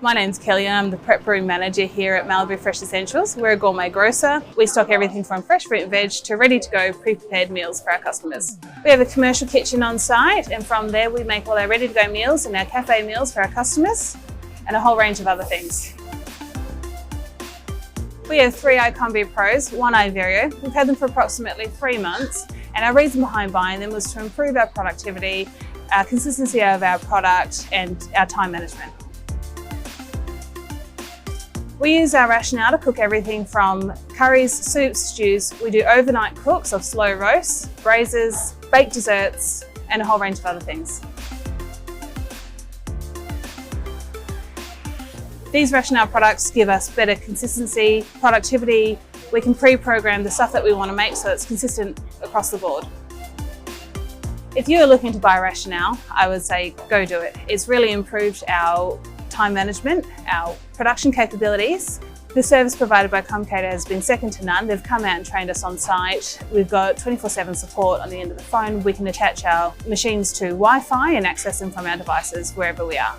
My name's Kelly and I'm the prep room manager here at Malibu Fresh Essentials. We're a gourmet grocer. We stock everything from fresh fruit and veg to ready-to-go pre-prepared meals for our customers. We have a commercial kitchen on site, and from there we make all our ready-to-go meals and our cafe meals for our customers and a whole range of other things. We have 3 iCombi Pros, 1 iVario. We've had them for approximately 3 months, and our reason behind buying them was to improve our productivity, our consistency of our product and our time management. We use our rationale to cook everything from curries, soups, stews. We do overnight cooks of slow roasts, braisers, baked desserts, and a whole range of other things. These rationale products give us better consistency, productivity. We can pre-program the stuff that we want to make so it's consistent across the board. If you're looking to buy rationale, I would say go do it. It's really improved our time management, our production capabilities. The service provided by Comcater has been second to none. They've come out and trained us on site. We've got 24/7 support on the end of the phone. We can attach our machines to Wi-Fi and access them from our devices wherever we are.